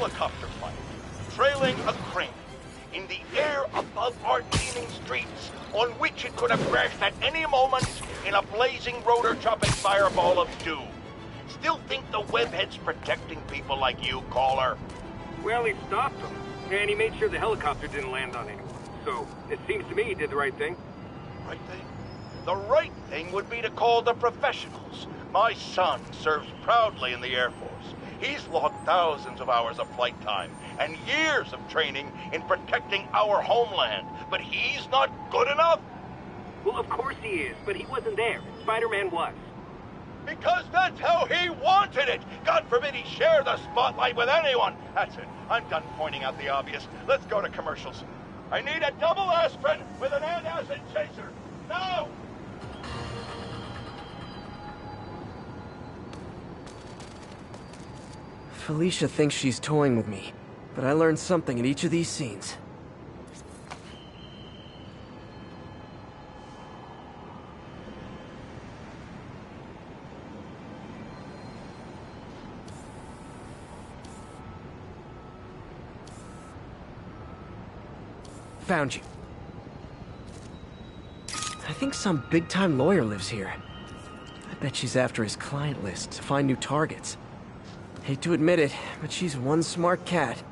helicopter flight, trailing a crane, in the air above our teeming streets, on which it could have crashed at any moment in a blazing rotor-chopping fireball of doom. Still think the webhead's protecting people like you, caller? Well, he stopped them, and he made sure the helicopter didn't land on anyone. So, it seems to me he did the right thing. Right thing? The right thing would be to call the professionals. My son serves proudly in the Air Force. He's logged thousands of hours of flight time and years of training in protecting our homeland. But he's not good enough? Well, of course he is, but he wasn't there. Spider-Man was. Because that's how he wanted it! God forbid he share the spotlight with anyone! That's it. I'm done pointing out the obvious. Let's go to commercials. I need a double aspirin with an antacid chaser. Now! Felicia thinks she's toying with me, but I learned something in each of these scenes. Found you. I think some big-time lawyer lives here. I bet she's after his client list to find new targets. Hate to admit it, but she's one smart cat.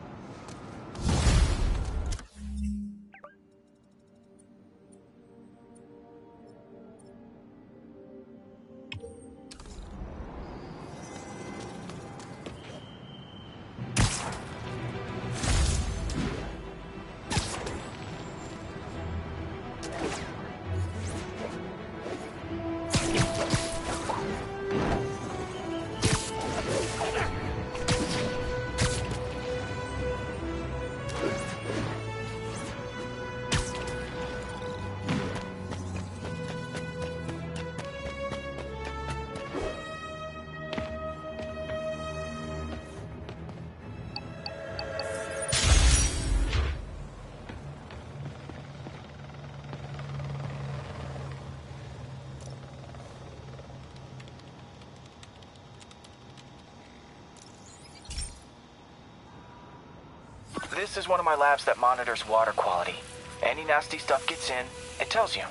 This is one of my labs that monitors water quality. Any nasty stuff gets in, it tells you.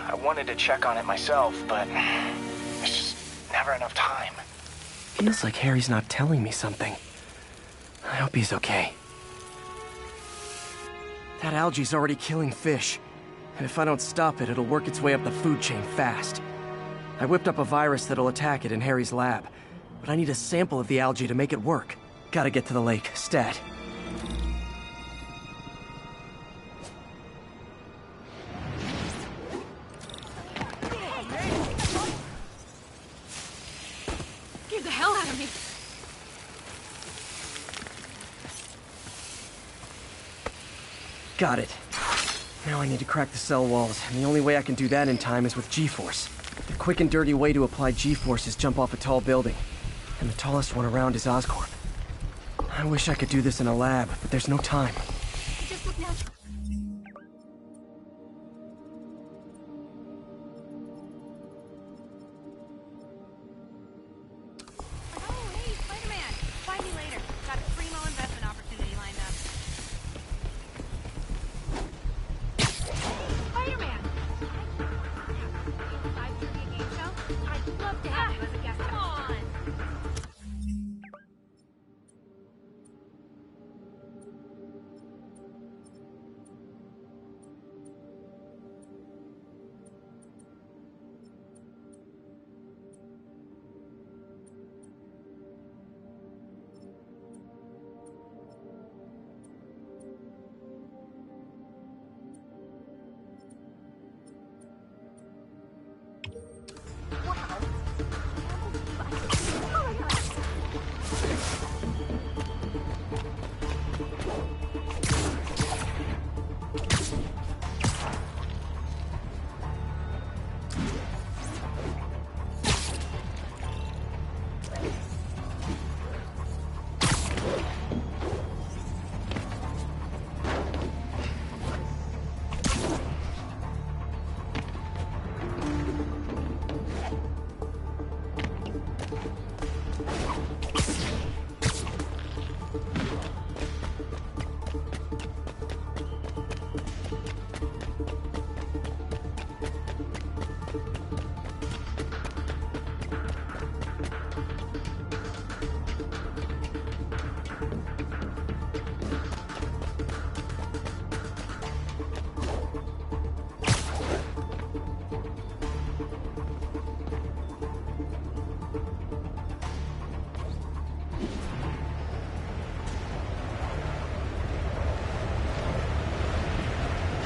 I wanted to check on it myself, but there's just never enough time. Feels like Harry's not telling me something. I hope he's okay. That algae's already killing fish. And if I don't stop it, it'll work its way up the food chain fast. I whipped up a virus that'll attack it in Harry's lab. But I need a sample of the algae to make it work. Gotta get to the lake, stat. Scared the hell out of me. Got it. Now I need to crack the cell walls, and the only way I can do that in time is with G-Force. The quick and dirty way to apply G-Force is jump off a tall building. And the tallest one around is Oscorp. I wish I could do this in a lab, but there's no time. It just looked natural. Oh, hey, Spider-Man! Find me later. Got a primo investment opportunity lined up. Spider-Man! Live trivia game show? I'd love to have you as a guest. Come on!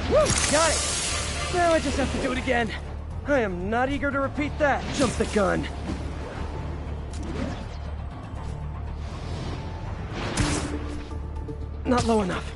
Woo! Got it! Now I just have to do it again. I am not eager to repeat that. Jump the gun. Not low enough.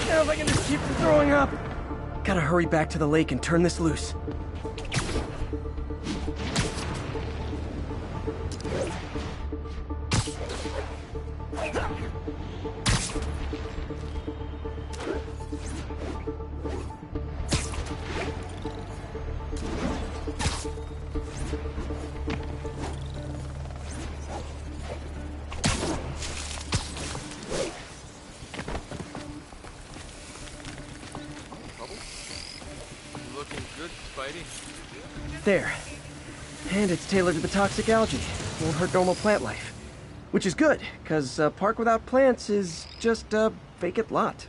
Now if I can just keep from throwing up. Gotta hurry back to the lake and turn this loose. There. And it's tailored to the toxic algae. Won't hurt normal plant life. Which is good, because a park without plants is just a vacant lot.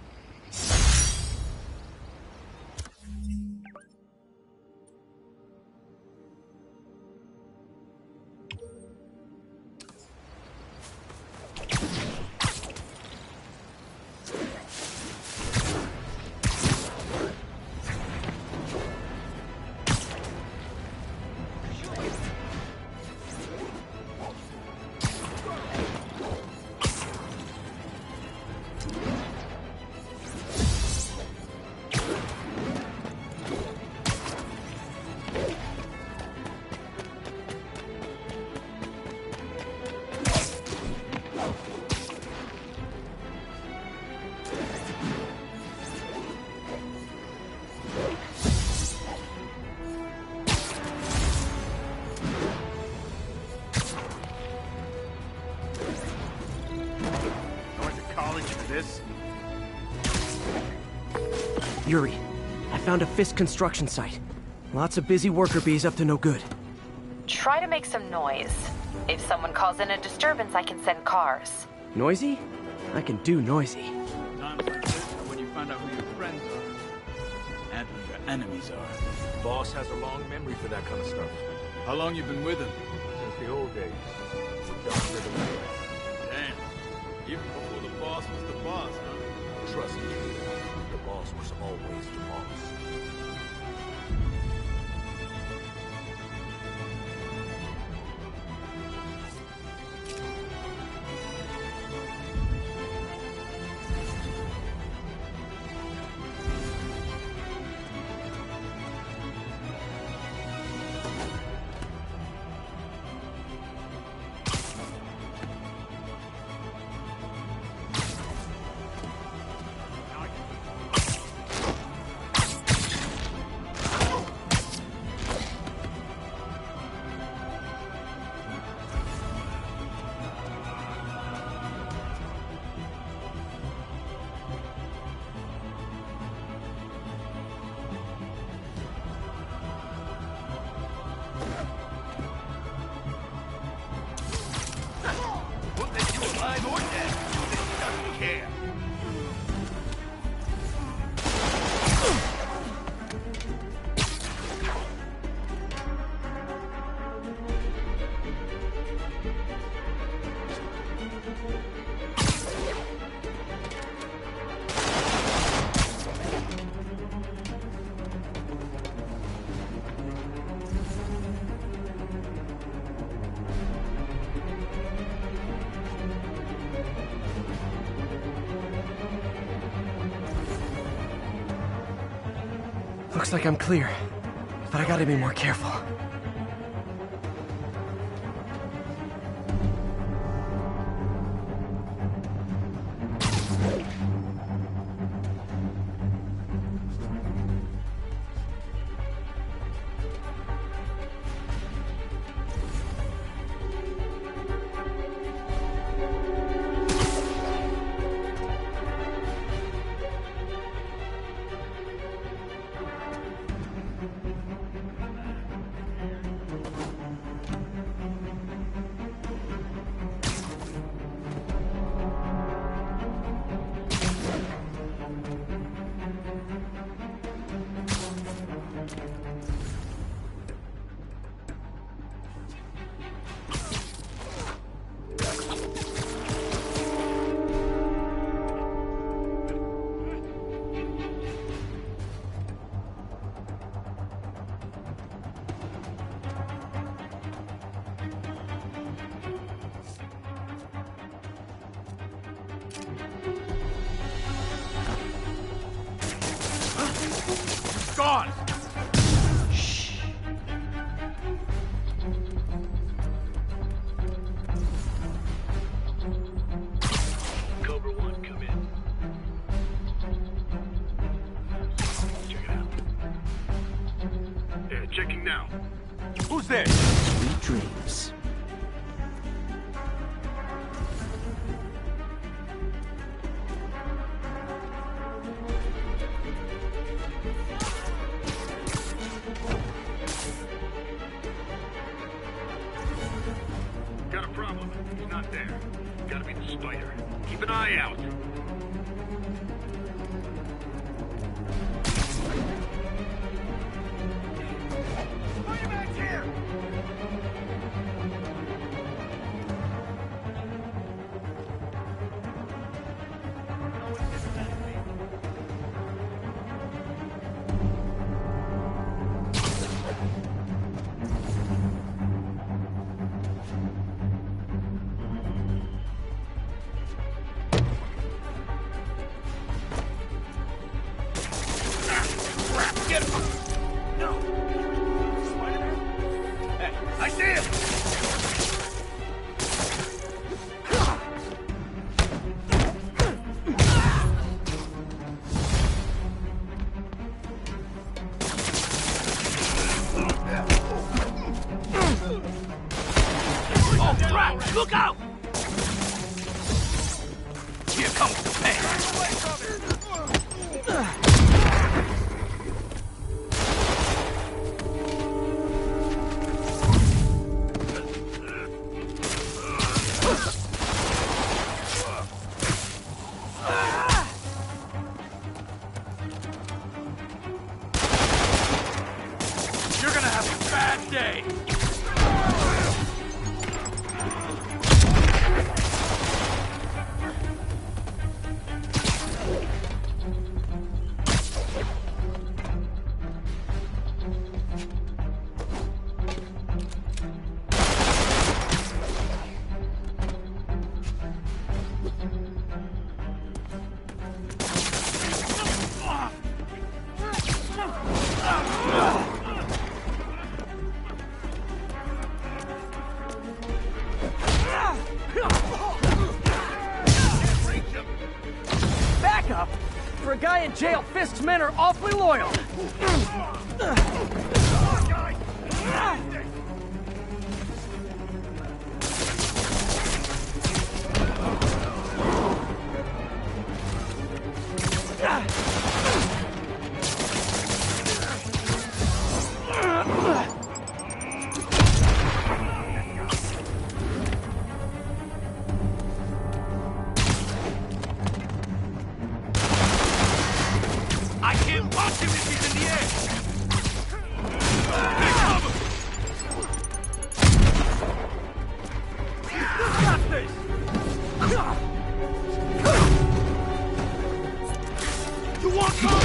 Yuri, I found a Fisk construction site. Lots of busy worker bees up to no good. Try to make some noise. If someone calls in a disturbance, I can send cars. Noisy? I can do noisy. Times like this are when you find out who your friends are and who your enemies are. Boss has a long memory for that kind of stuff. How long you been with him? Since the old days. We're done rid of it. Damn. Even before the boss was the boss, huh? Trust me, the boss was always the boss. Looks like I'm clear, but I gotta be more careful. on! Shh. Cobra 1, come in. Check it out. Yeah, checking now. Who's there? Sweet dreams. Got a problem. He's not there. Gotta be the spider. Keep an eye out. Spider-Man's here! Get him! No! Spider-Man? Hey, I see him! Oh, crap! Look out! Here comes the pain! You're gonna have a bad day! Backup? For a guy in jail, Fisk's men are awfully loyal. I can't punch him if he's in the air! Take cover! Got this! You want cover?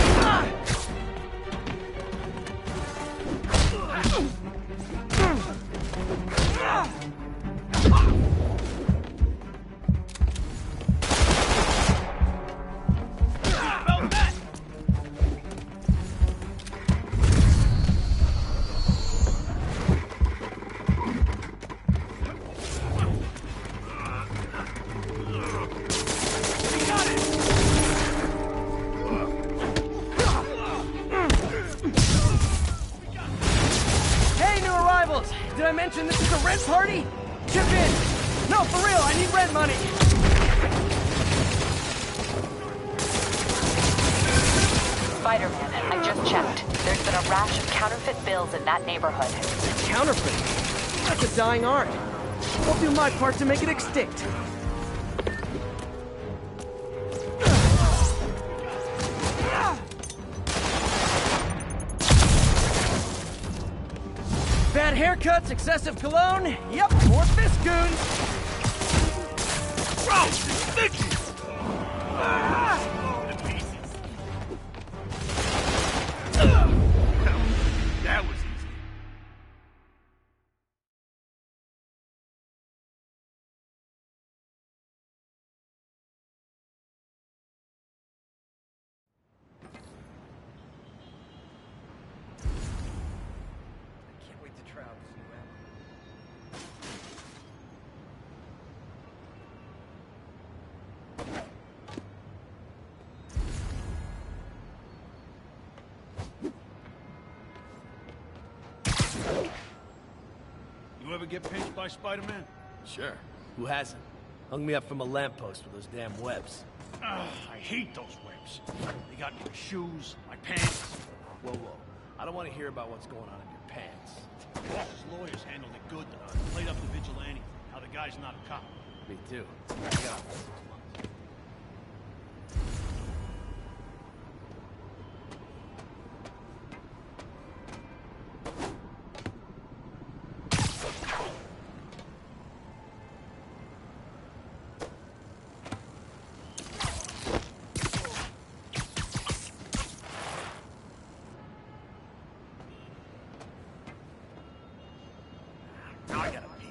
Hey, new arrivals! Did I mention this is a rent party? Chip in! No, for real, I need rent money! Spider-Man, I just checked. There's been a rash of counterfeit bills in that neighborhood. Counterfeit? That's a dying art. I'll do my part to make it extinct. Bad haircuts, excessive cologne. Yep, more Fisk goons. Bro, it's sticky! That was easy. You ever get pinched by Spider-Man? Sure. Who hasn't? Hung me up from a lamppost with those damn webs. Ugh, I hate those webs. They got my shoes, my pants. Whoa, whoa. I don't want to hear about what's going on in your pants. Boss's lawyers handled it good. Played up the vigilante. How the guy's not a cop. Me too. I got 6 months. Now I gotta pee.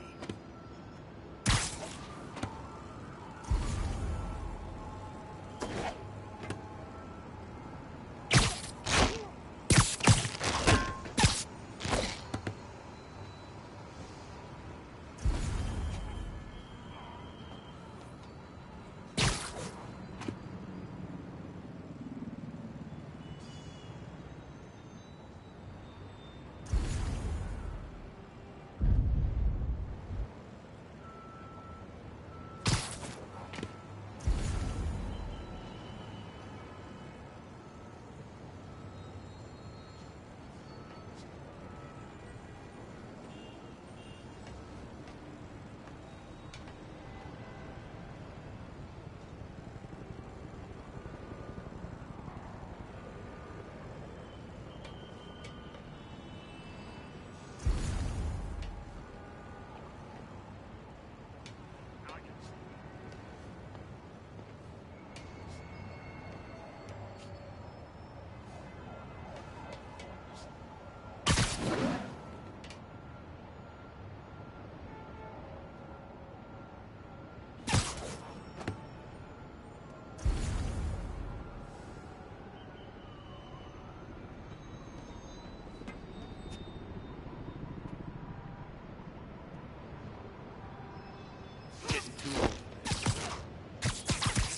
Getting too old for this.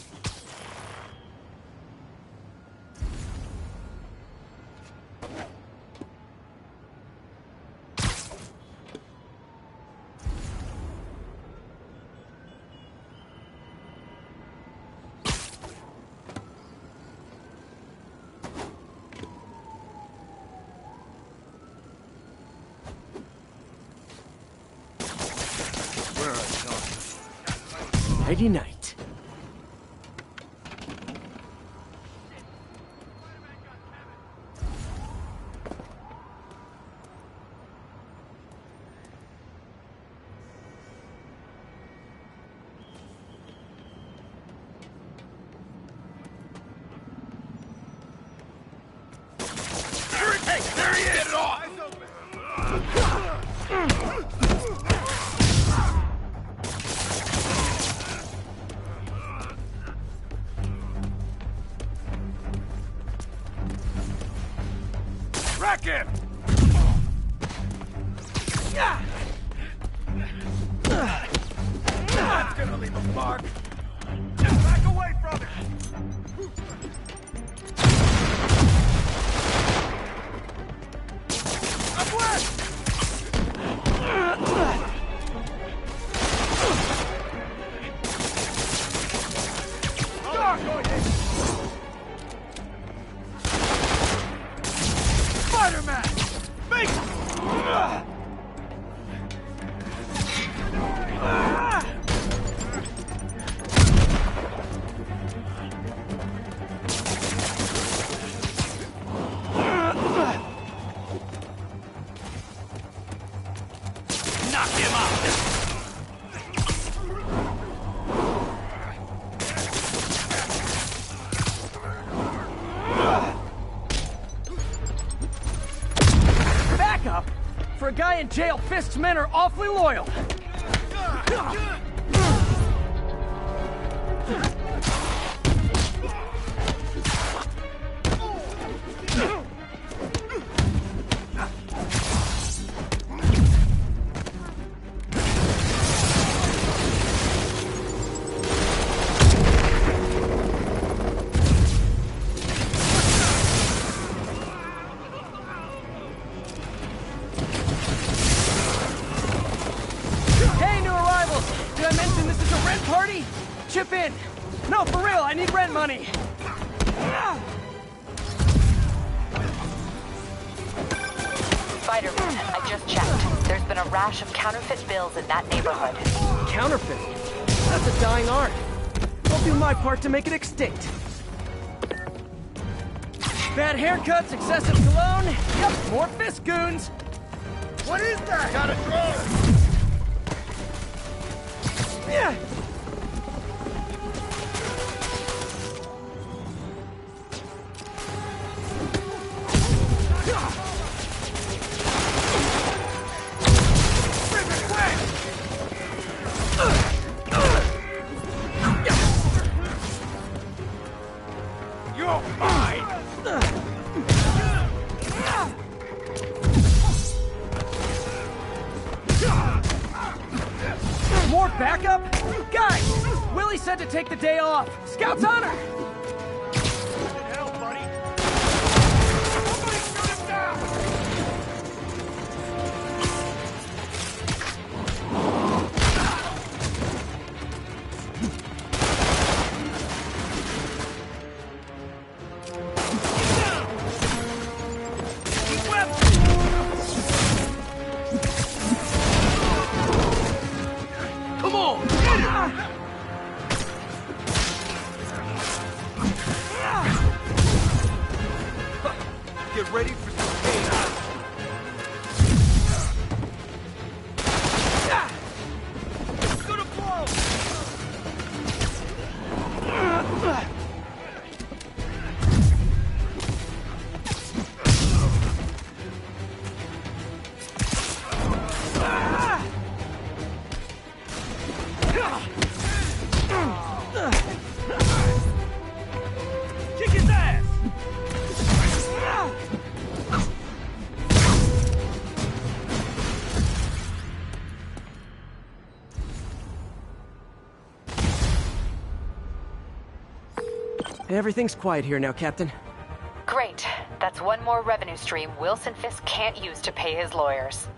Where are you going? Nighty night. There he is! Get it off! Wreck him! That's gonna leave a mark. Back away from it! Up west! Spider-Man! Make knock him out! Backup? For a guy in jail, Fisk's men are awfully loyal. Rent party? Chip in. No, for real, I need rent money. Spider-Man, I just checked. There's been a rash of counterfeit bills in that neighborhood. Counterfeit? That's a dying art. I'll do my part to make it extinct. Bad haircuts, excessive cologne. Yep, more fist goons. What is that? Got a drone! Yeah. You're mine! More backup? Guys, Willie said to take the day off. Scout's honor! Hell, buddy! Somebody shoot him down! Come on! Get ready for some chaos! It's gonna blow! Kick his ass! Everything's quiet here now, Captain. Great. That's one more revenue stream Wilson Fisk can't use to pay his lawyers.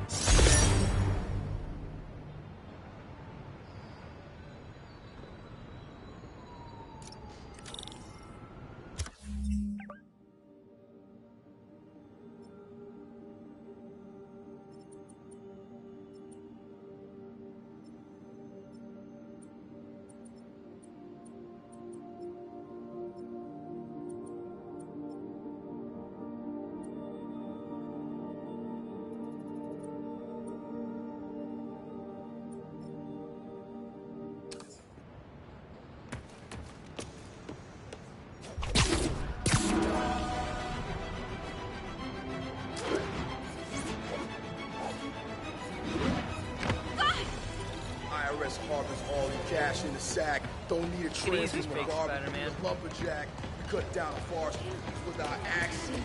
IRS harbors all the cash in the sack. Don't need a easy, transit big robber, Spider-Man. a lumberjack. We cut down a forest with our axes.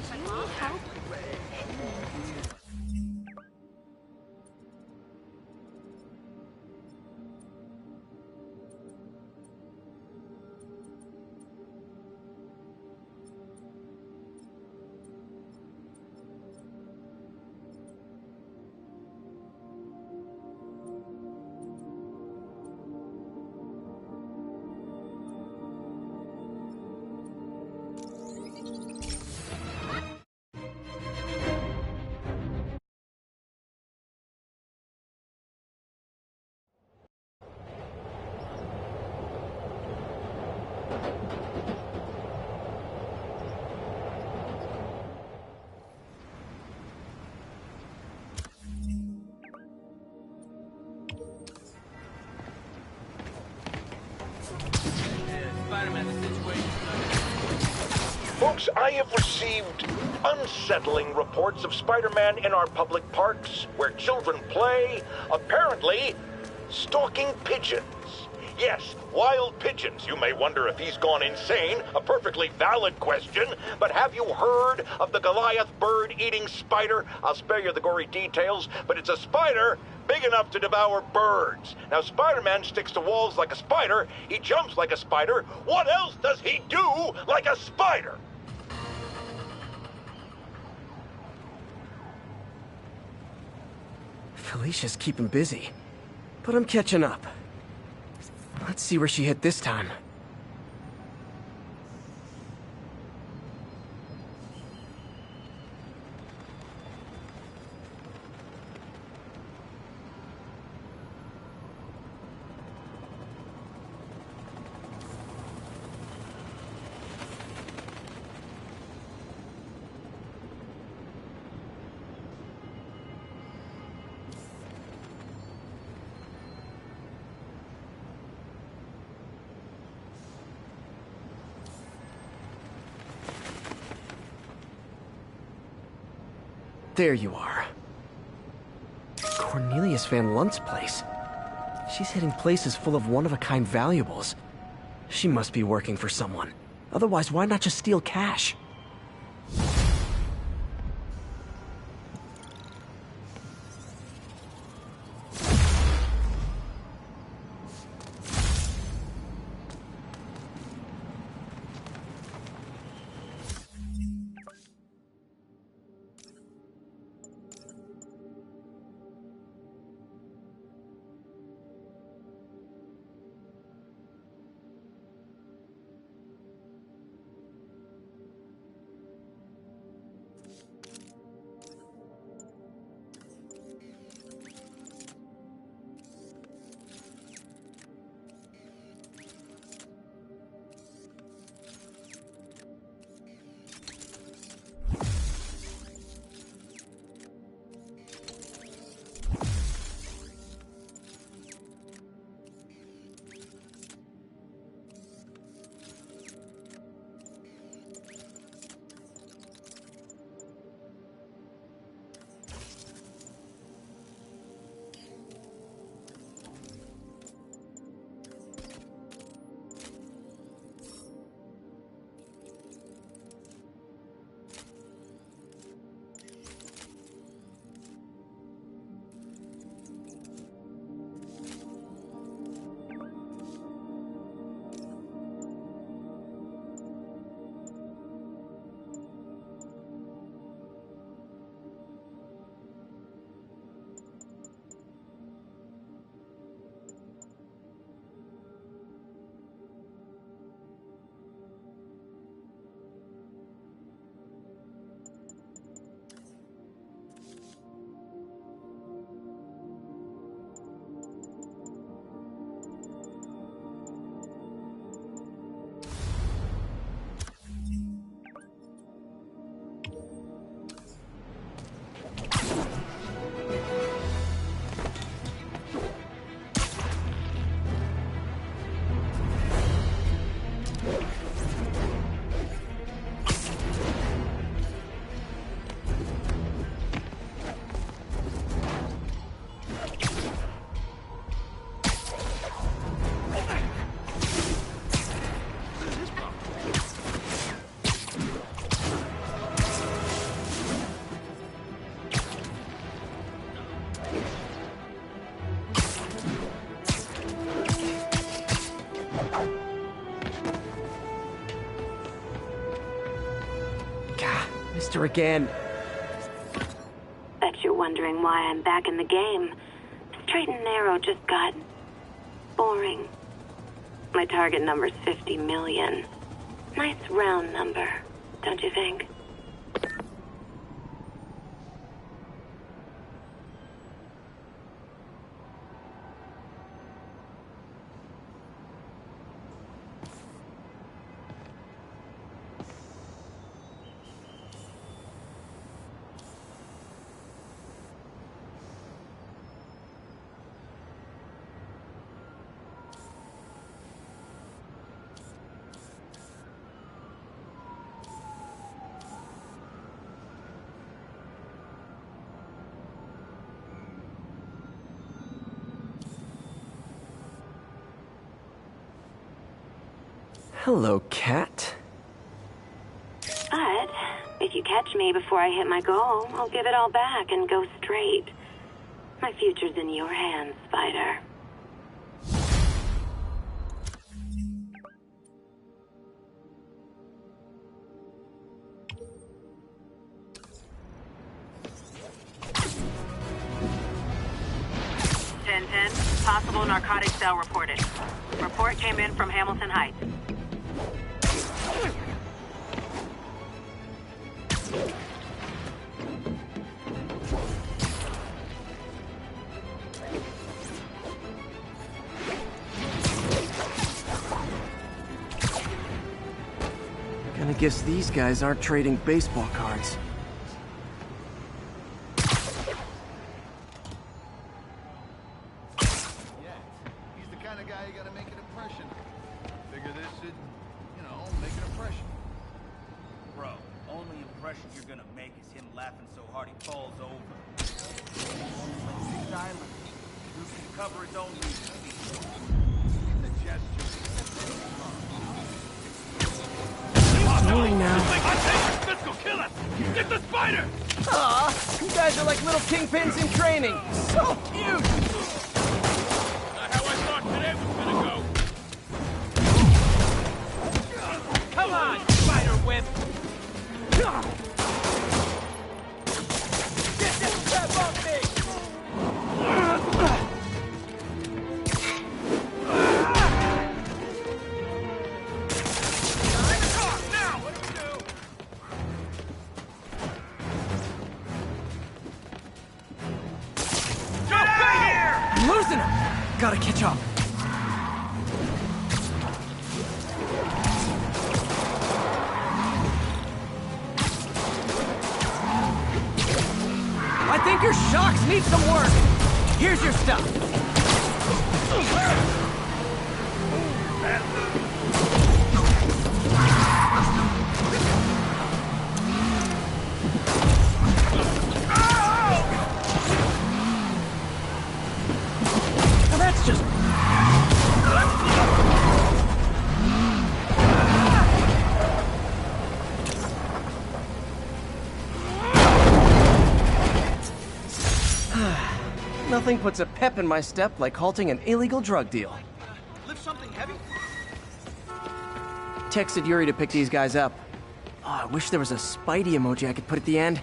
Spider-Man, the situation. Folks, I have received unsettling reports of Spider-Man in our public parks, where children play, apparently stalking pigeons. Yes, wild pigeons. You may wonder if he's gone insane, a perfectly valid question, but have you heard of the Goliath bird-eating spider? I'll spare you the gory details, but it's a spider big enough to devour birds. Now, Spider-Man sticks to walls like a spider, he jumps like a spider. What else does he do like a spider? Felicia's keeping busy, but I'm catching up. Let's see where she hit this time. There you are. Cornelius Van Lunt's place. She's hitting places full of one-of-a-kind valuables. She must be working for someone. Otherwise, why not just steal cash? Missed her again. Bet you're wondering why I'm back in the game. Straight and narrow just got boring. My target number's 50 million. Nice round number, don't you think? Hello, cat. But if you catch me before I hit my goal, I'll give it all back and go straight. My future's in your hands, Spider. Ten. Possible narcotic cell reported. Report came in from Hamilton Heights. Gonna guess these guys aren't trading baseball cards. You're gonna make is him laughing so hard he falls over. He's silent. Bruce can cover his own reasons. The gesture. Slowly now. Let's go kill us! Get the spider! Aw, you guys are like little kingpins in training. So cute! Not how I thought today was gonna go. Come on, spider whip! Get this crap off me! Now, what do we do? Jump here! I'm losing him! Gotta catch up. I think your shocks need some work. Here's your stuff. Now that's just... Nothing puts a pep in my step like halting an illegal drug deal. Lift something heavy? Texted Yuri to pick these guys up. Oh, I wish there was a Spidey emoji I could put at the end.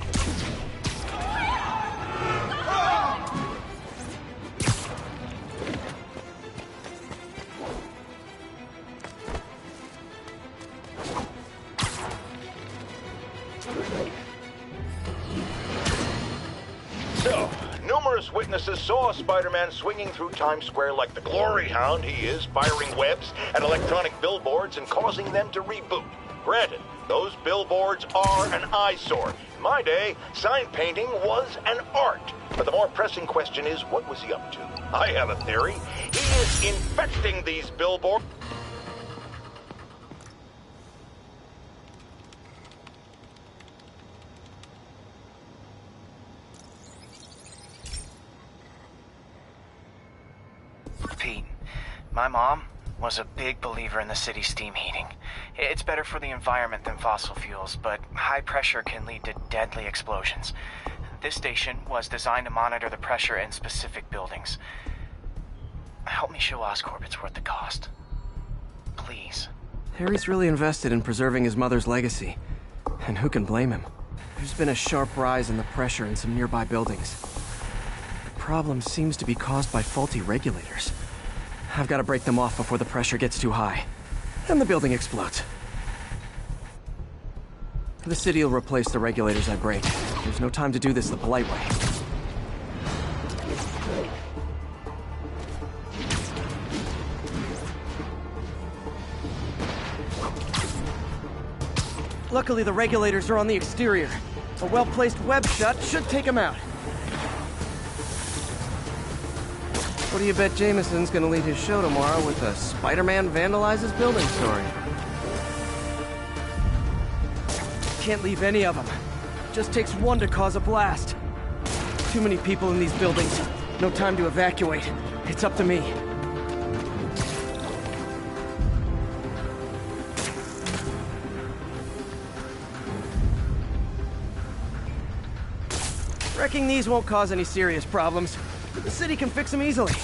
So, numerous witnesses saw Spider-Man swinging through Times Square like the glory hound he is, firing webs at electronic billboards and causing them to reboot. Granted, those billboards are an eyesore. In my day, sign painting was an art. But the more pressing question is, what was he up to? I have a theory. He is infecting these billboards. Pete, my mom was a big believer in the city's steam heating. It's better for the environment than fossil fuels, but high pressure can lead to deadly explosions. This station was designed to monitor the pressure in specific buildings. Help me show Oscorp it's worth the cost. Please. Harry's really invested in preserving his mother's legacy. And who can blame him? There's been a sharp rise in the pressure in some nearby buildings. The problem seems to be caused by faulty regulators. I've got to break them off before the pressure gets too high. And the building explodes. The city will replace the regulators I break. There's no time to do this the polite way. Luckily, the regulators are on the exterior. A well-placed web shut should take them out. What do you bet Jameson's gonna lead his show tomorrow with a Spider-Man vandalizes building story? Can't leave any of them. Just takes one to cause a blast. Too many people in these buildings. No time to evacuate. It's up to me. Wrecking these won't cause any serious problems. The city can fix them easily.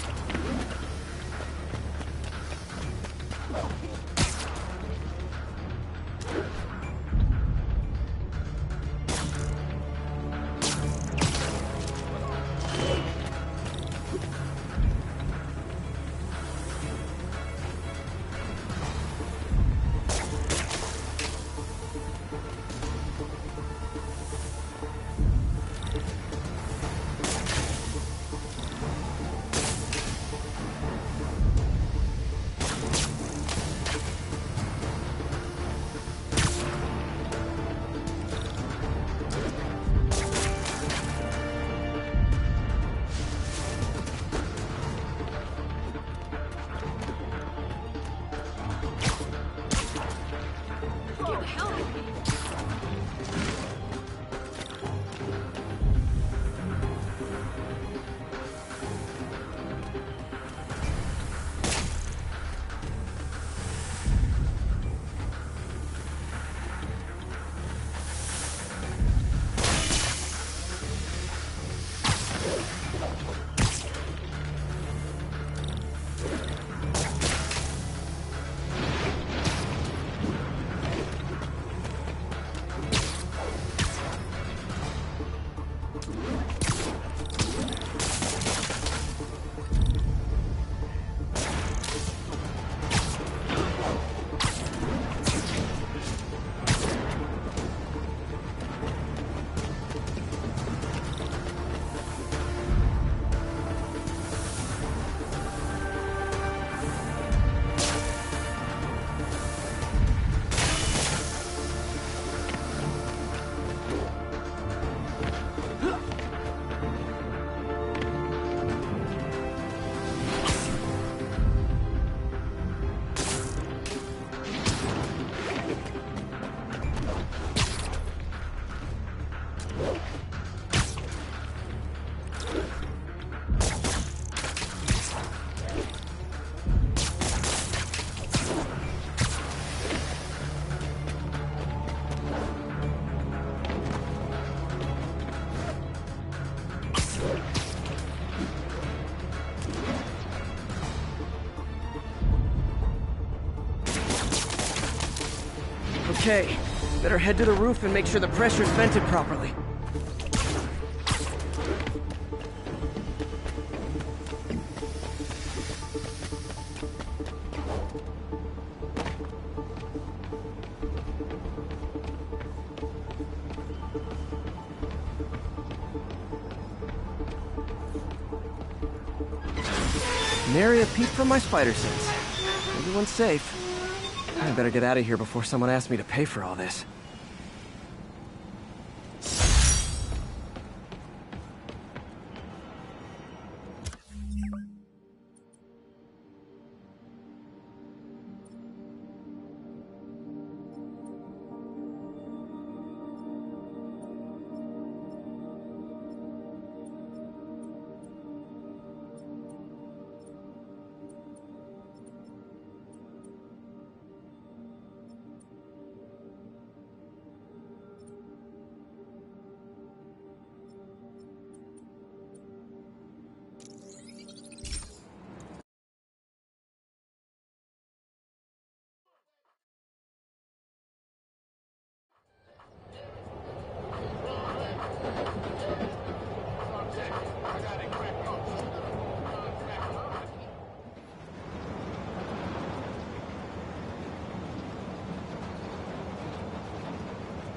Okay, better head to the roof and make sure the pressure's vented properly. Nary a peep from my spider sense. Everyone's safe. I better get out of here before someone asks me to pay for all this.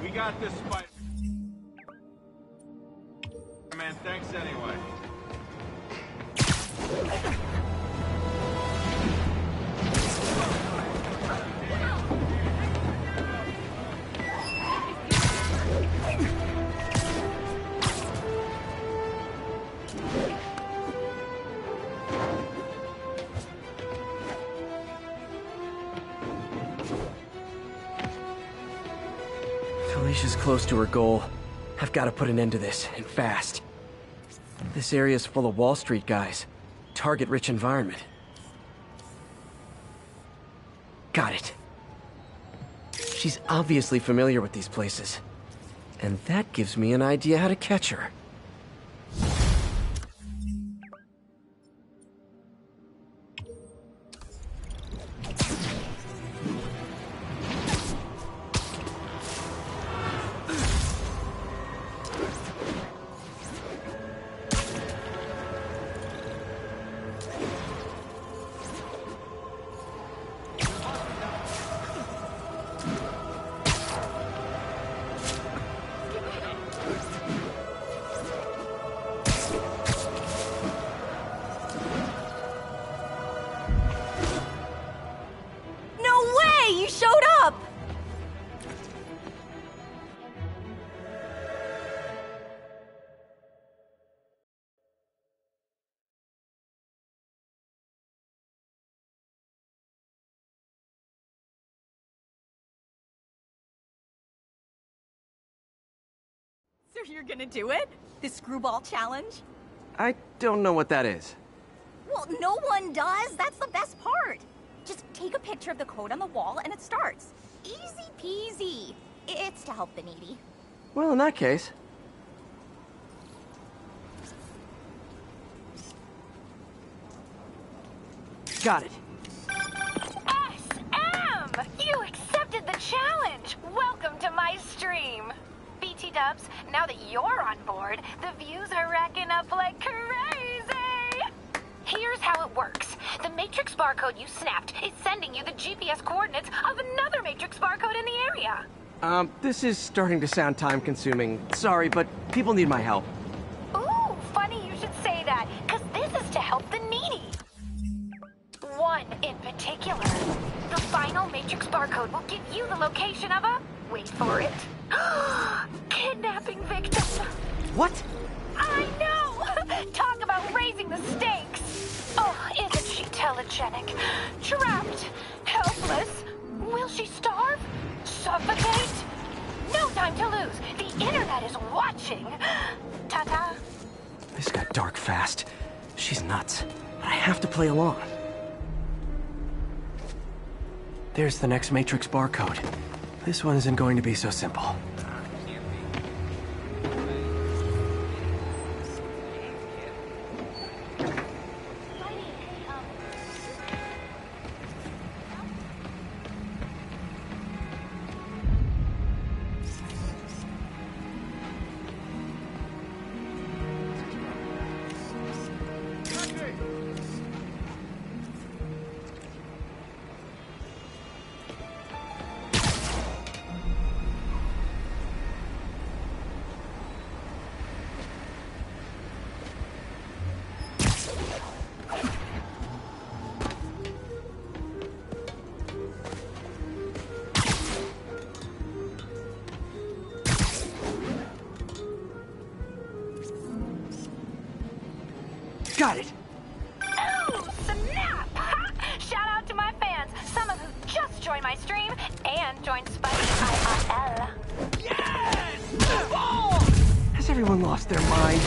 We got this fight. Man, thanks anyway. Felicia's close to her goal. I've got to put an end to this, and fast. This area's full of Wall Street guys. Target-rich environment. Got it. She's obviously familiar with these places. And that gives me an idea how to catch her. So you're gonna do it? This screwball challenge? I don't know what that is. Well, no one does. That's the best part. Just take a picture of the code on the wall and it starts. Easy peasy. It's to help the needy. Well, in that case... Got it. SM! You accepted the challenge! Welcome to my stream. BT Dubs, now that you're on board, the views are racking up like crazy! Here's how it works. The Matrix barcode you snapped is sending you the GPS coordinates of another Matrix barcode in the area. This is starting to sound time-consuming. Sorry, but people need my help. Ooh, funny you should say that, because this is to help the needy. One in particular. The final Matrix barcode will give you the location of a... wait for it. Kidnapping victim. What? I know! Talk about raising the stakes. Oh, isn't she telegenic? Trapped. Helpless. Will she starve? Suffocate? No time to lose. The internet is watching. Ta-ta. This got dark fast. She's nuts. But I have to play along. There's the next Matrix barcode. This one isn't going to be so simple. Got it! Ooh, snap! Shout out to my fans, some of who just joined my stream and joined Spidey IRL. Has everyone lost their mind?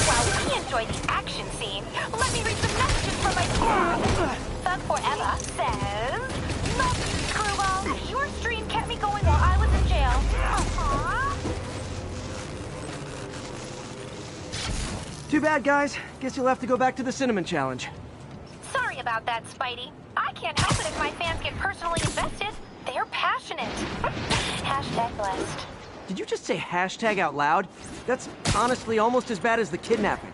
Well, we enjoy the action scene. Let me read some messages from my squad. Thug Forever says, "Love you, Screwball. Your stream kept me going while I was in jail." Aww. Too bad, guys. Guess you'll have to go back to the Cinnamon Challenge. Sorry about that, Spidey. I can't help it if my fans get personally invested. They're passionate. Hashtag blessed. Did you just say hashtag out loud? That's honestly almost as bad as the kidnapping.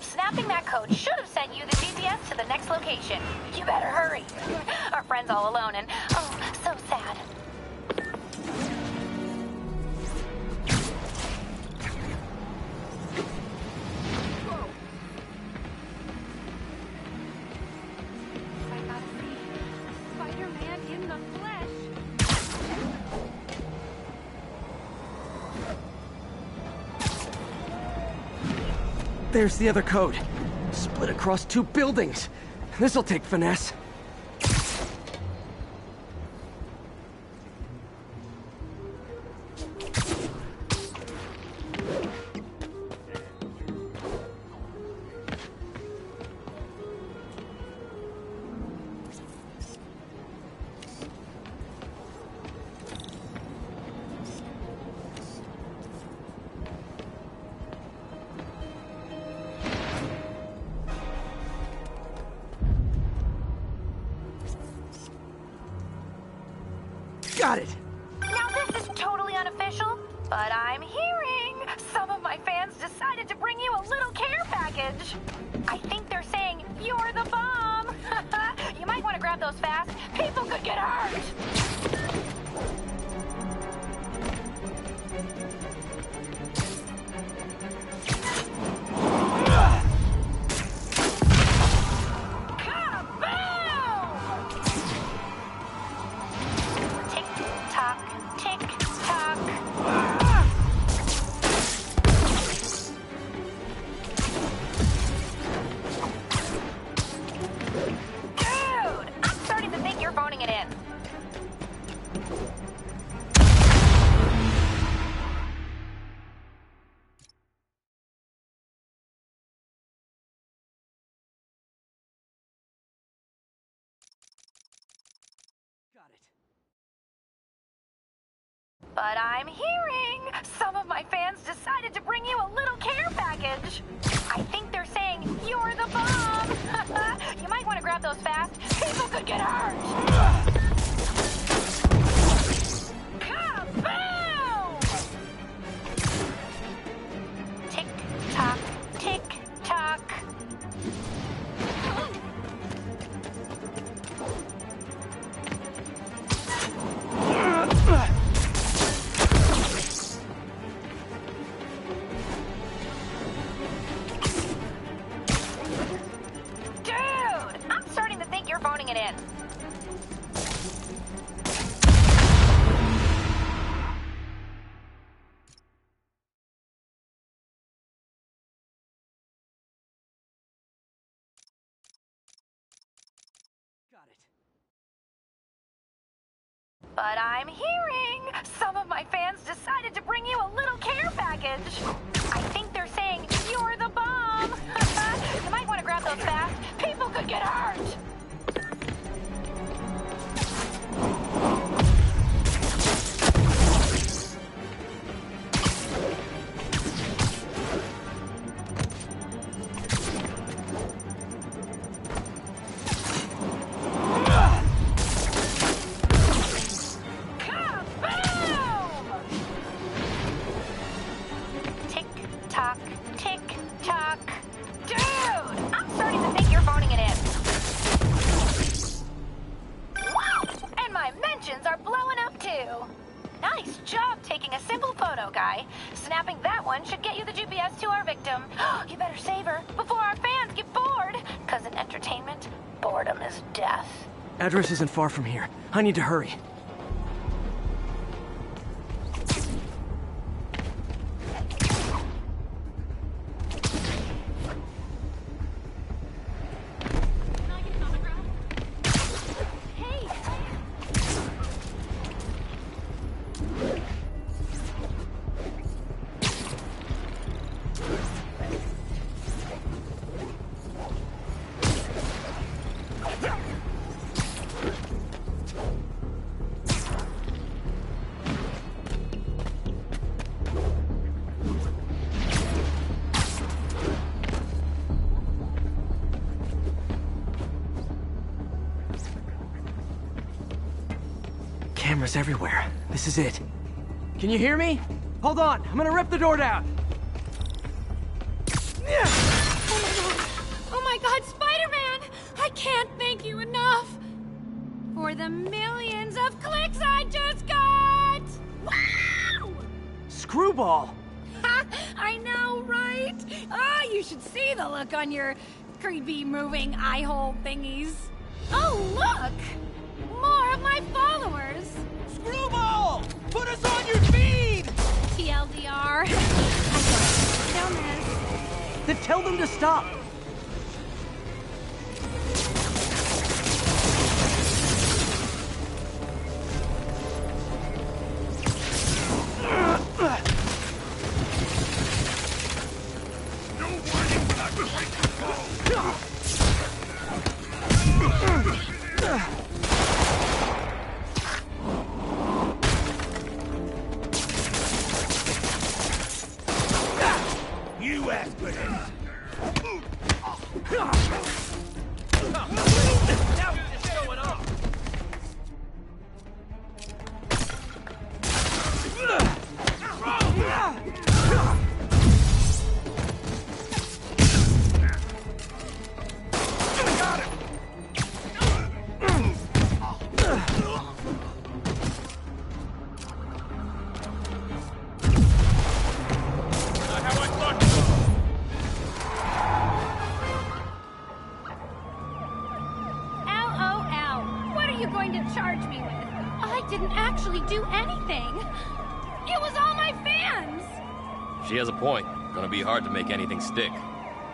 Snapping that code should have sent you the GPS to the next location. You better hurry. Our friend's all alone and, oh, so sad. I gotta see Spider-Man in the flesh. There's the other code. Split across 2 buildings. This'll take finesse. Got it! Now this is totally unofficial, but I'm hearing some of my fans decided to bring you a little care package. I think they're saying you're the bomb. You might want to grab those fast. People could get hurt. But I'm hearing some of my fans decided to bring you a little care package. I think they're saying you're the bomb. You might want to grab those fast. People could get hurt. Kaboom! Tick tock, tick tock. Phoning it in. Got it. But I'm hearing some of my fans decided to bring you a little care package. I think they're saying you're the bomb. You might want to grab those fast. People could get hurt. Snapping that one should get you the GPS to our victim. You better save her before our fans get bored. Because in entertainment, boredom is death. Address isn't far from here. I need to hurry. Cameras everywhere. This is it. Can you hear me? Hold on, I'm gonna rip the door down. Oh my god, Spider-Man! I can't thank you enough for the millions of clicks I just got! Wow! Screwball! Ha! I know, right? Ah, you should see the look on your creepy moving eye hole thingies. Oh, look! More of my followers! Screwball! Put us on your feed! TLDR. I don't this. Then tell them to stop. You asked for this! Now he's just showing off. LOL. What are you going to charge me with? I didn't actually do anything. It was all my fans. She has a point. Gonna be hard to make anything stick.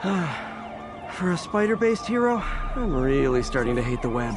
For a spider-based hero, I'm really starting to hate the web.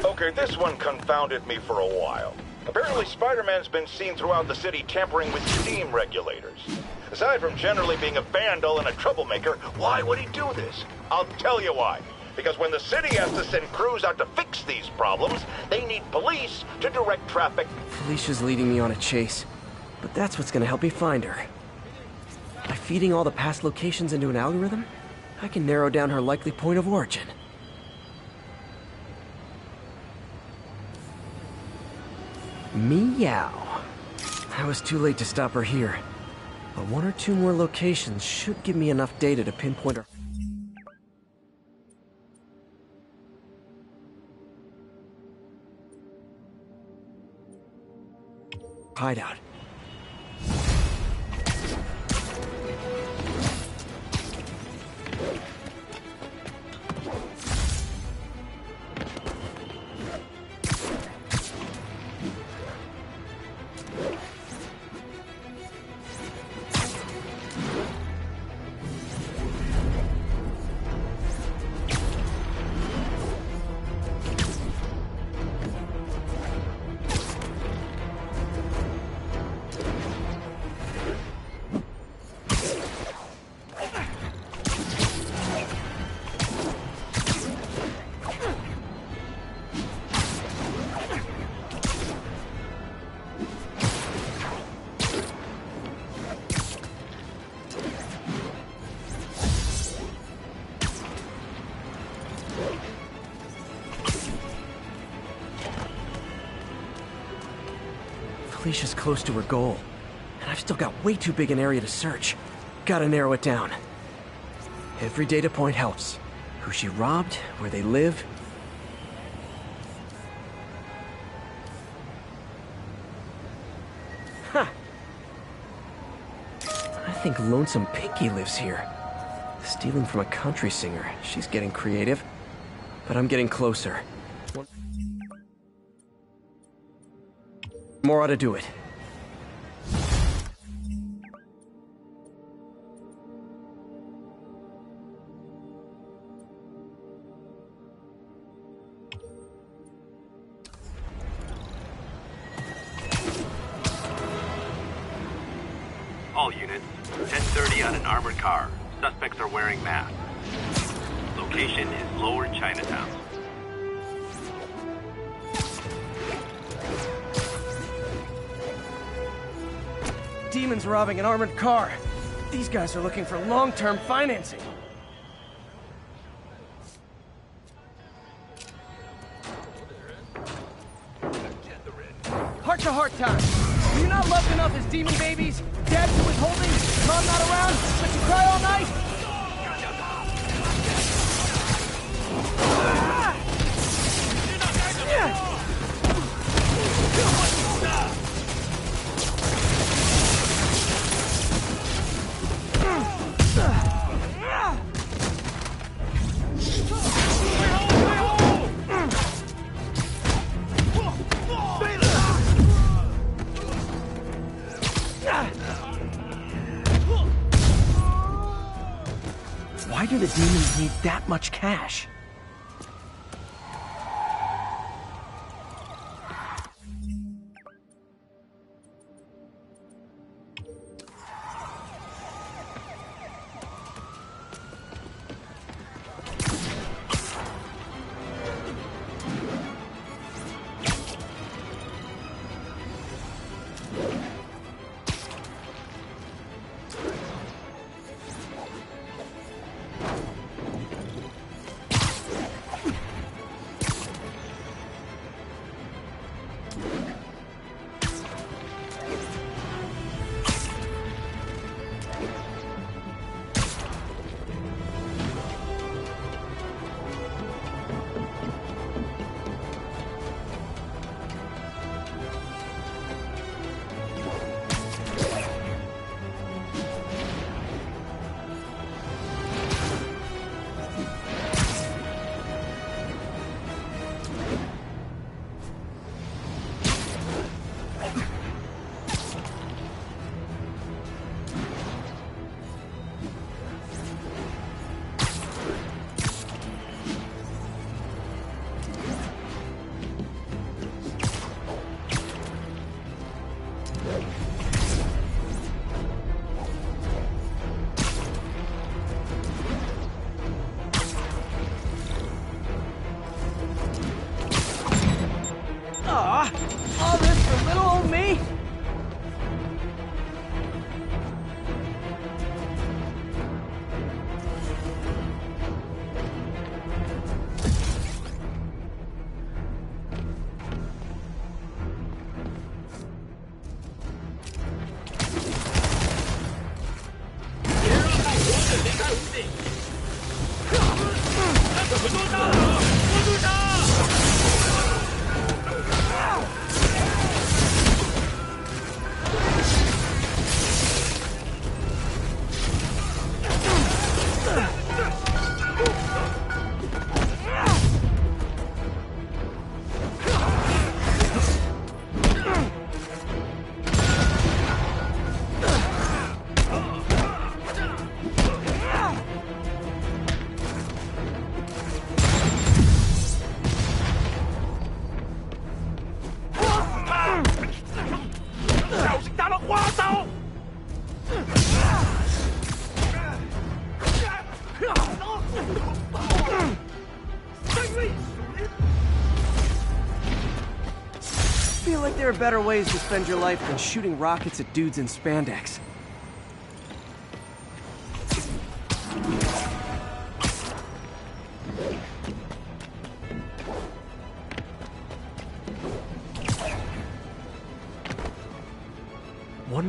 Okay, this one confounded me for a while. Apparently Spider-Man's been seen throughout the city tampering with steam regulators. Aside from generally being a vandal and a troublemaker, why would he do this? I'll tell you why. Because when the city has to send crews out to fix these problems, they need police to direct traffic. Felicia's leading me on a chase, but that's what's gonna help me find her. By feeding all the past locations into an algorithm, I can narrow down her likely point of origin. Meow. I was too late to stop her here, but one or two more locations should give me enough data to pinpoint her. Hideout. Felicia's close to her goal, and I've still got way too big an area to search. Gotta narrow it down. Every data point helps. Who she robbed, where they live. Huh. I think Lonesome Pinky lives here. Stealing from a country singer. She's getting creative. But I'm getting closer. More ought to do it. All units, 10:30 on an armored car. Suspects are wearing masks. Location is Lower Chinatown. Demons robbing an armored car. These guys are looking for long-term financing. Heart-to-heart time. Were you not loved enough as demon babies? Dad's withholding, mom not around, but you cry all night? Why do the demons need that much cash? All this for little old me? I feel like there are better ways to spend your life than shooting rockets at dudes in spandex.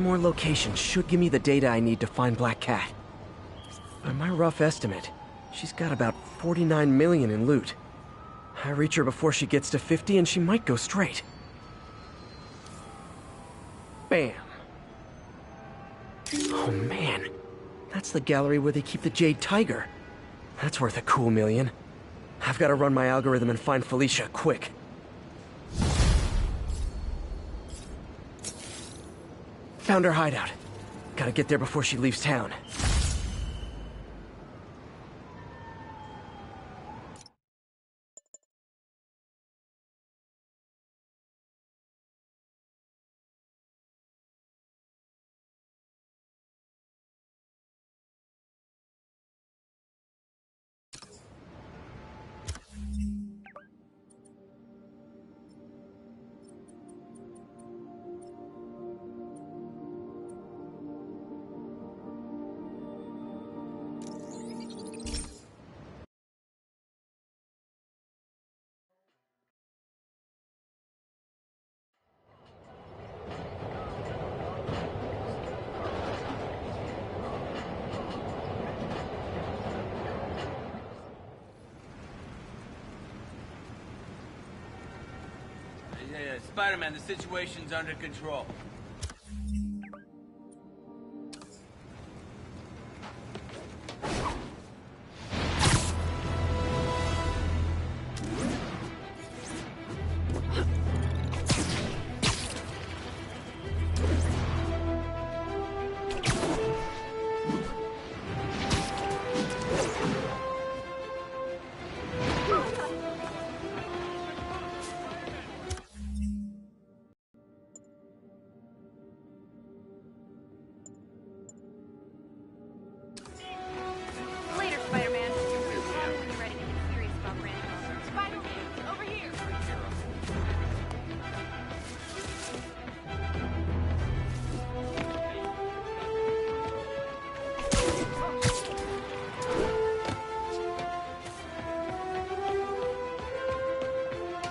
more locations should give me the data I need to find Black Cat. By my rough estimate, she's got about 49 million in loot. I reach her before she gets to 50 and she might go straight. Bam. Oh man, that's the gallery where they keep the Jade Tiger. That's worth a cool million. I've got to run my algorithm and find Felicia, quick. Found her hideout. Gotta get there before she leaves town. Spider-Man, the situation's under control. Later, Spider-Man. When you're ready to get serious about Randall. Spider-Man, over here.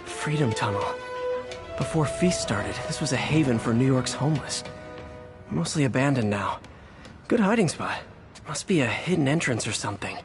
Freedom Tunnel. Before Feast started, this was a haven for New York's homeless. Mostly abandoned now. Good hiding spot. Must be a hidden entrance or something.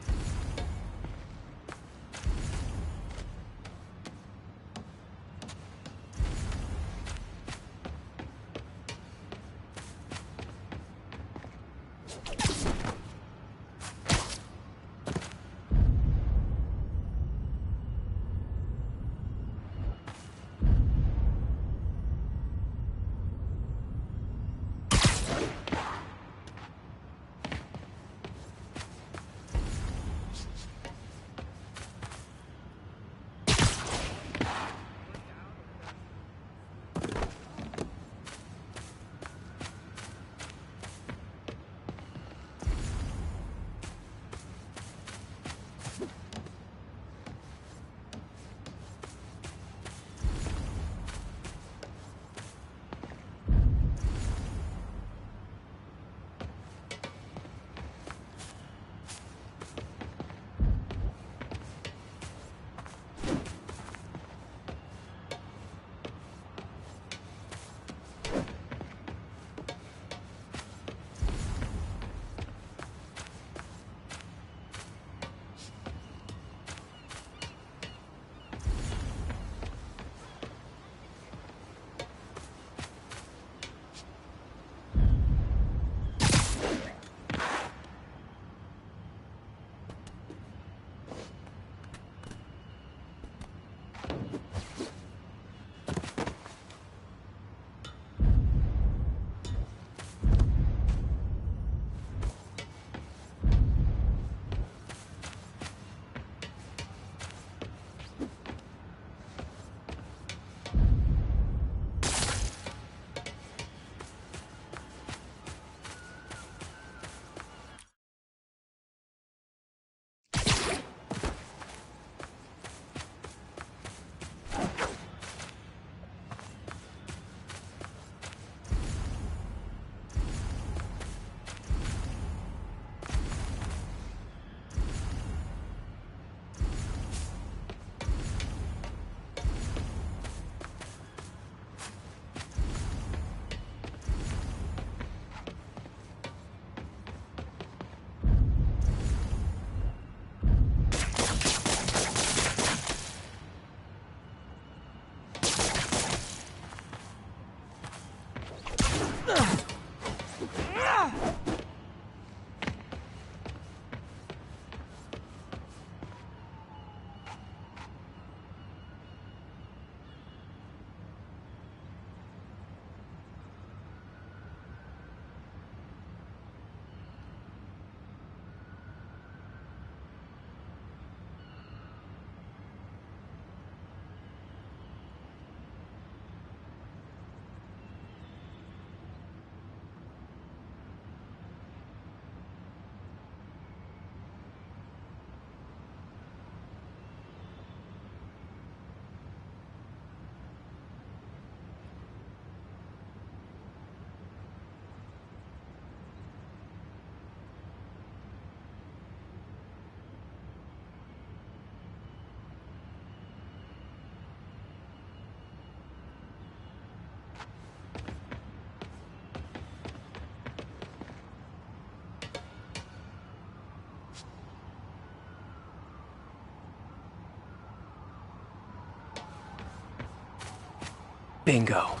Bingo.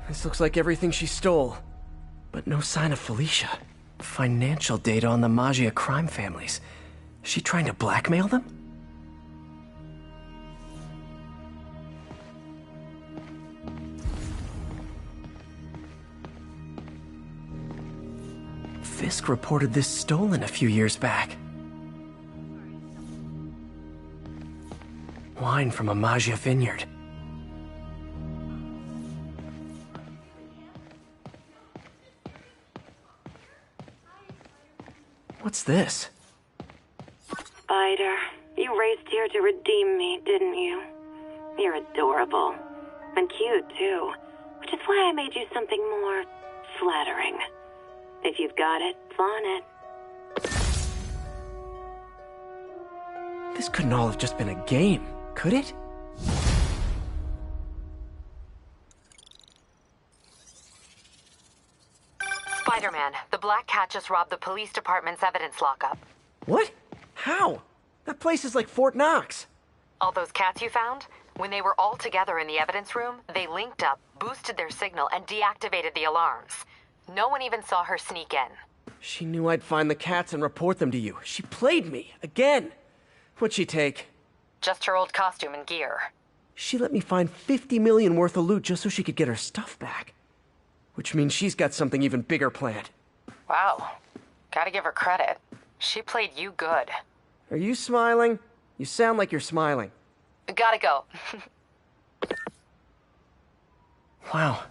This looks like everything she stole. But no sign of Felicia. Financial data on the Maggia crime families. Is she trying to blackmail them? Fisk reported this stolen a few years back. Wine from a Maggia vineyard. What's this? Spider, you raced here to redeem me, didn't you? You're adorable. And cute, too. Which is why I made you something more flattering. If you've got it, flaunt it. This couldn't all have just been a game, could it? Spider-Man, the Black Cat just robbed the police department's evidence lockup. What? How? That place is like Fort Knox. All those cats you found? When they were all together in the evidence room, they linked up, boosted their signal, and deactivated the alarms. No one even saw her sneak in. She knew I'd find the cats and report them to you. She played me, again. What'd she take? Just her old costume and gear. She let me find 50 million worth of loot just so she could get her stuff back. Which means she's got something even bigger planned. Wow. Gotta give her credit. She played you good. Are you smiling? You sound like you're smiling. Gotta go. Wow.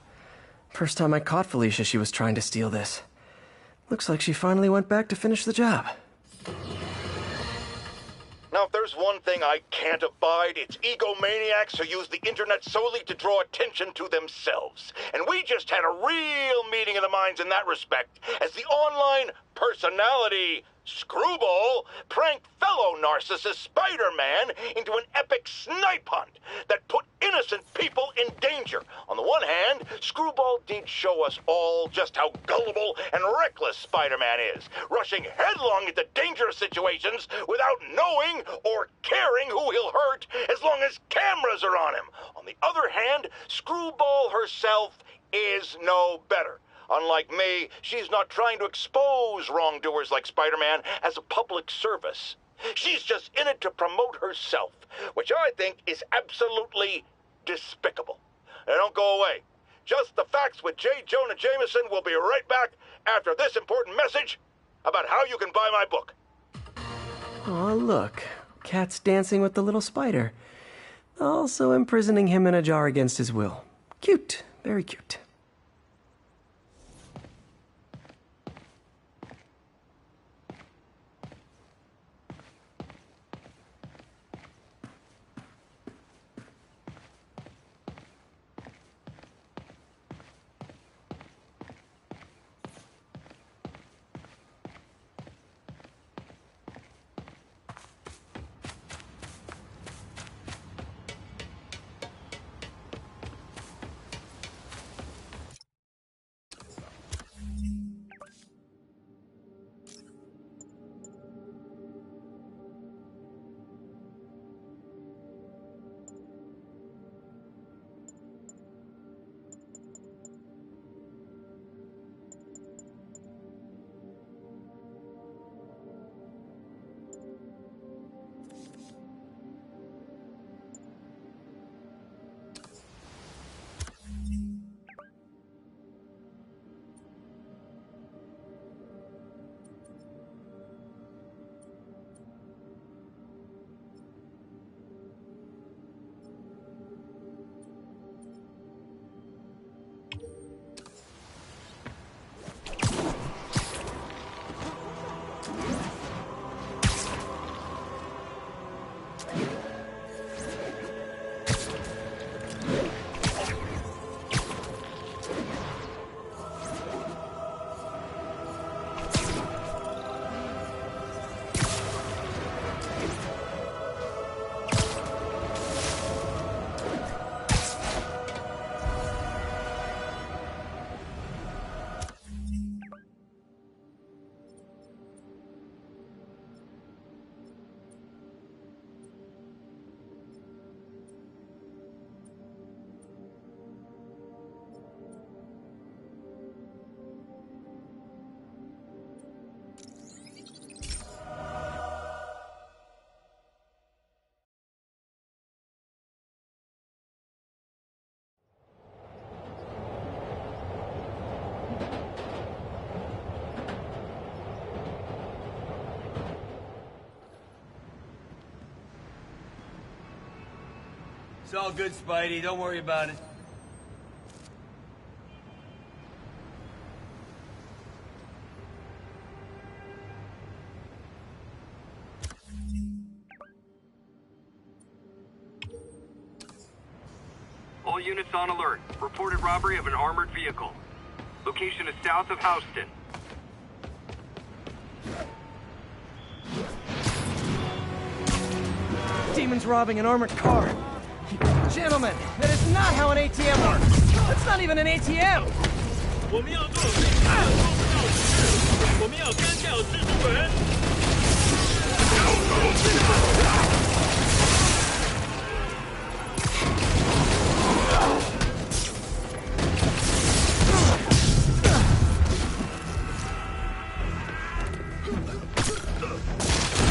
First time I caught Felicia, she was trying to steal this. Looks like she finally went back to finish the job. Now, if there's one thing I can't abide, it's egomaniacs who use the internet solely to draw attention to themselves. And we just had a real meeting of the minds in that respect, as the online personality Screwball pranked fellow narcissist Spider-Man into an epic snipe hunt that put innocent people in danger. On the one hand, Screwball did show us all just how gullible and reckless Spider-Man is, rushing headlong into dangerous situations without knowing or caring who he'll hurt as long as cameras are on him. On the other hand, Screwball herself is no better. Unlike me, she's not trying to expose wrongdoers like Spider-Man as a public service. She's just in it to promote herself, which I think is absolutely despicable. Now don't go away. Just the Facts with J. Jonah Jameson will be right back after this important message about how you can buy my book. Aw, look. Cat's dancing with the little spider. Also imprisoning him in a jar against his will. Cute. Very cute. It's all good, Spidey. Don't worry about it. All units on alert. Reported robbery of an armored vehicle. Location is south of Houston. Demon's robbing an armored car. Gentlemen, that is not how an ATM works. That's not even an ATM. 我们要做的事情要做不到的事，我们要干掉蜘蛛人。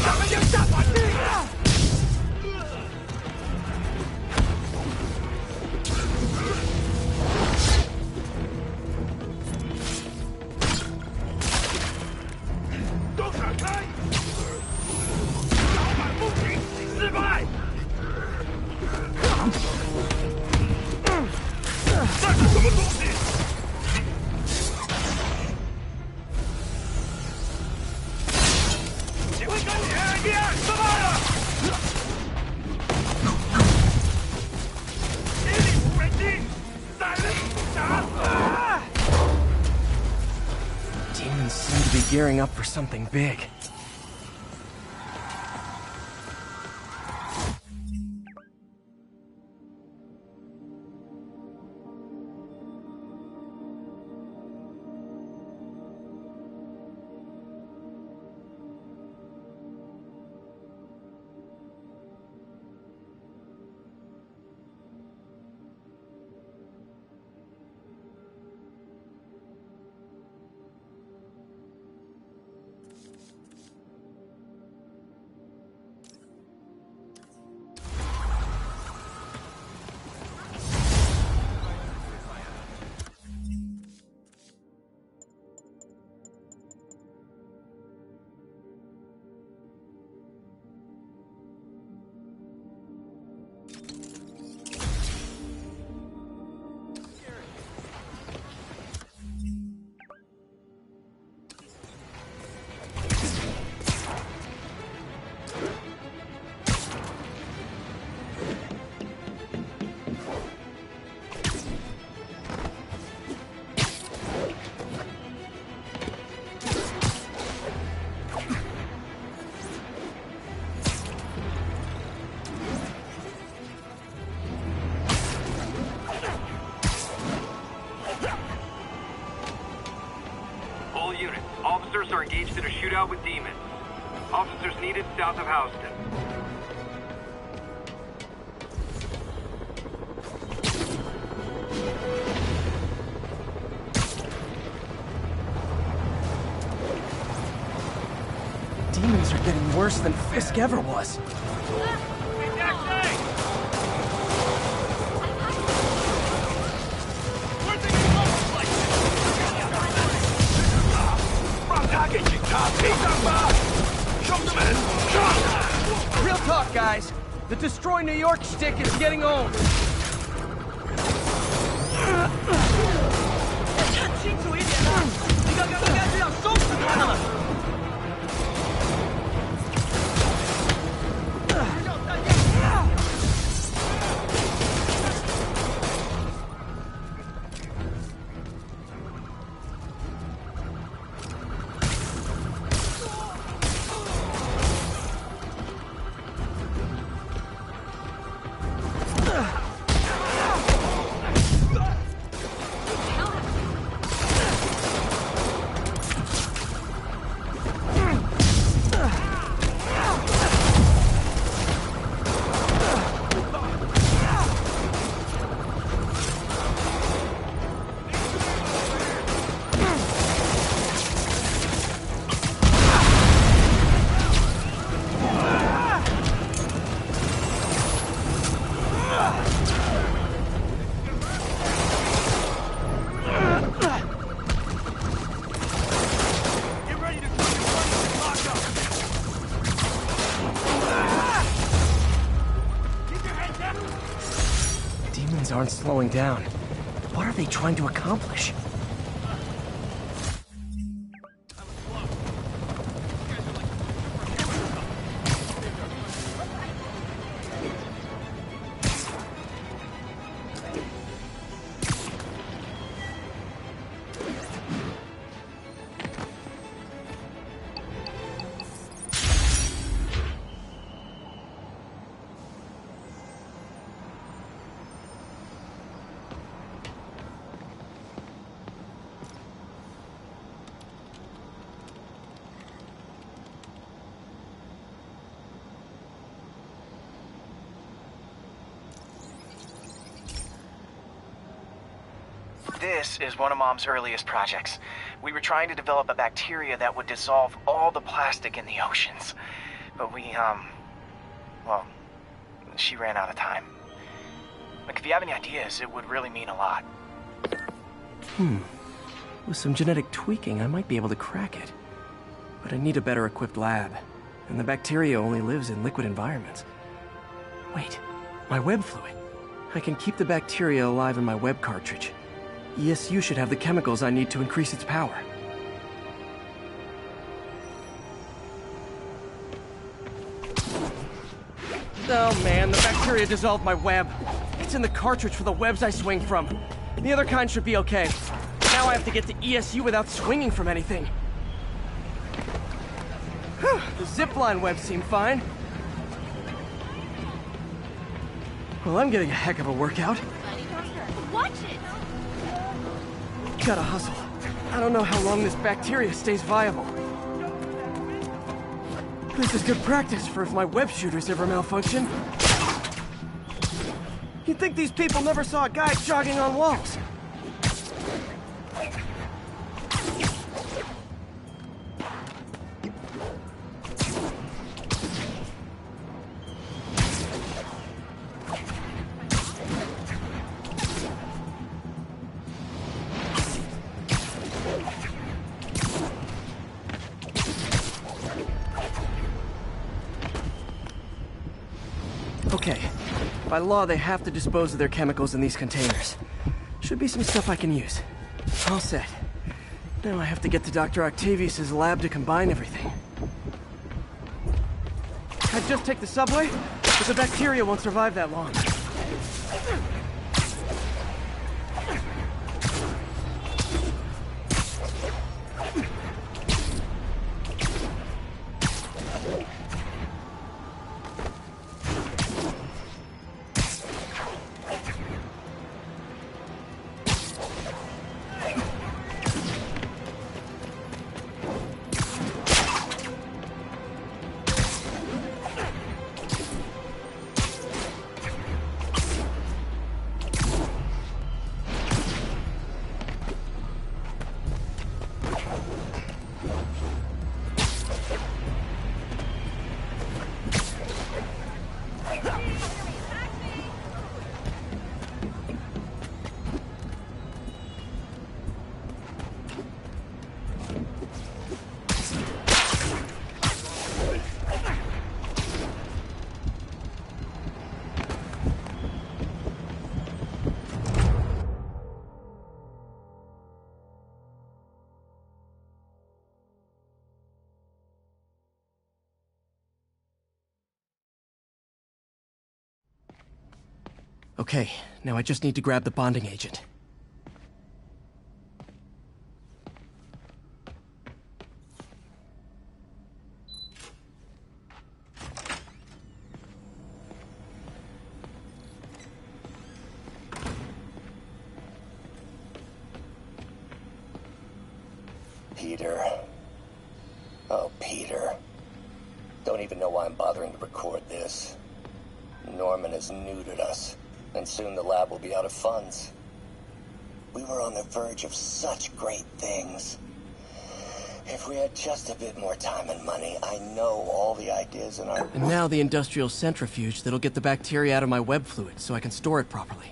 咱们要下把劲！ Demons seem to be gearing up for something big. Officers are engaged in a shootout with demons. Officers needed south of Houston. Demons are getting worse than Fisk ever was. Real talk, guys. The Destroy New York shtick is getting old. aren't slowing down. What are they trying to accomplish? This is one of Mom's earliest projects. We were trying to develop a bacteria that would dissolve all the plastic in the oceans. But well, she ran out of time. Like, if you have any ideas, it would really mean a lot. With some genetic tweaking, I might be able to crack it. But I need a better equipped lab. And the bacteria only lives in liquid environments. Wait, my web fluid. I can keep the bacteria alive in my web cartridge. ESU should have the chemicals I need to increase its power. Oh man, the bacteria dissolved my web. It's in the cartridge for the webs I swing from. The other kind should be okay. Now I have to get to ESU without swinging from anything. The zipline webs seem fine. Well, I'm getting a heck of a workout. Watch it! Gotta hustle. I don't know how long this bacteria stays viable. This is good practice for if my web shooters ever malfunction. You'd think these people never saw a guy jogging on walls. Okay. By law, they have to dispose of their chemicals in these containers. Should be some stuff I can use. All set. Now I have to get to Dr. Octavius's lab to combine everything. I'd just take the subway, but the bacteria won't survive that long. Okay, now I just need to grab the bonding agent. Peter. Oh, Peter. Don't even know why I'm bothering to record this. Norman has neutered us, and soon the lab will be out of funds. We were on the verge of such great things. If we had just a bit more time and money, I know all the ideas in our... And now the industrial centrifuge that'll get the bacteria out of my web fluid so I can store it properly.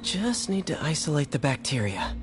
Just need to isolate the bacteria.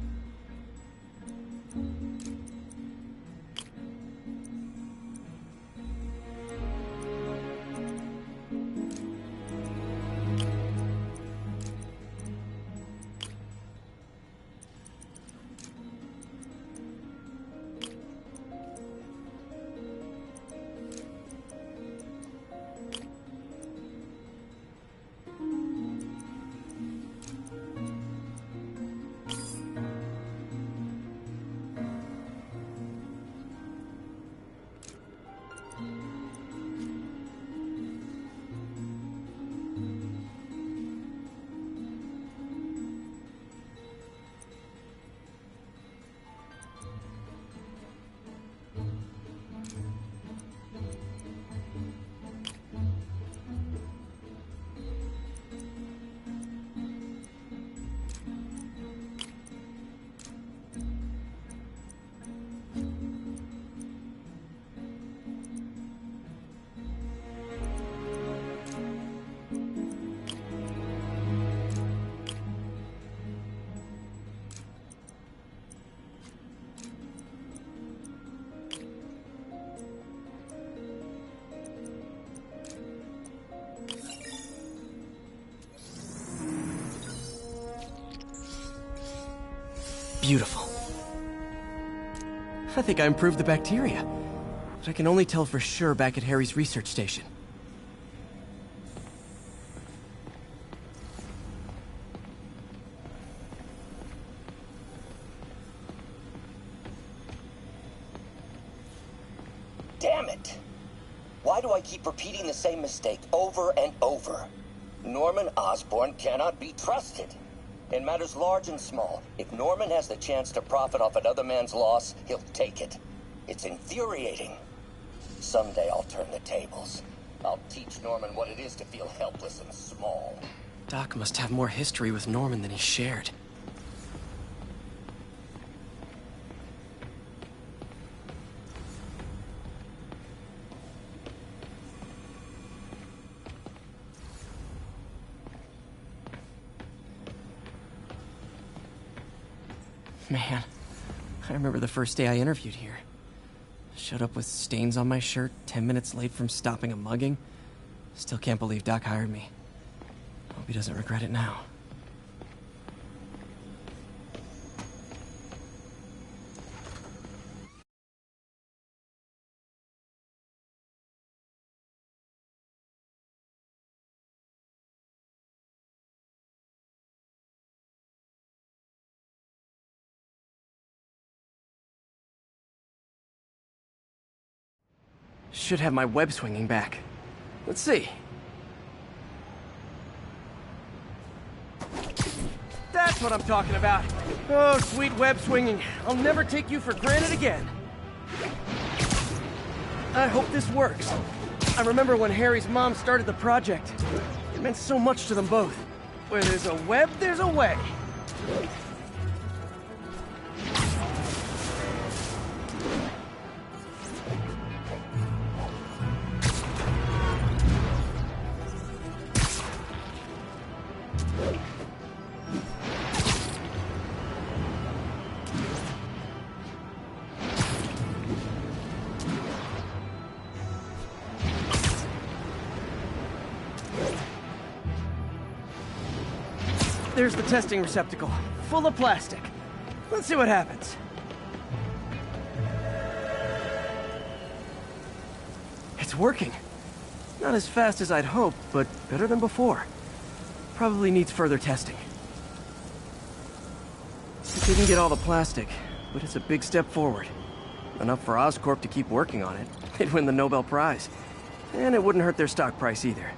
beautiful. I think I improved the bacteria, but I can only tell for sure back at Harry's research station. Damn it! Why do I keep repeating the same mistake over and over? Norman Osborn cannot be trusted. In matters large and small, if Norman has the chance to profit off another man's loss, he'll take it. It's infuriating. Someday I'll turn the tables. I'll teach Norman what it is to feel helpless and small. Doc must have more history with Norman than he shared. Man, I remember the first day I interviewed here. Showed up with stains on my shirt, 10 minutes late from stopping a mugging. Still can't believe Doc hired me. Hope he doesn't regret it now. Should have my web swinging back. Let's see. That's what I'm talking about. Oh, sweet web swinging. I'll never take you for granted again. I hope this works. I remember when Harry's mom started the project. It meant so much to them both. Where there's a web, there's a way. There's the testing receptacle, full of plastic. Let's see what happens. It's working. Not as fast as I'd hoped, but better than before. Probably needs further testing. It didn't get all the plastic, but it's a big step forward. Enough for Oscorp to keep working on it. They'd win the Nobel Prize. And it wouldn't hurt their stock price either.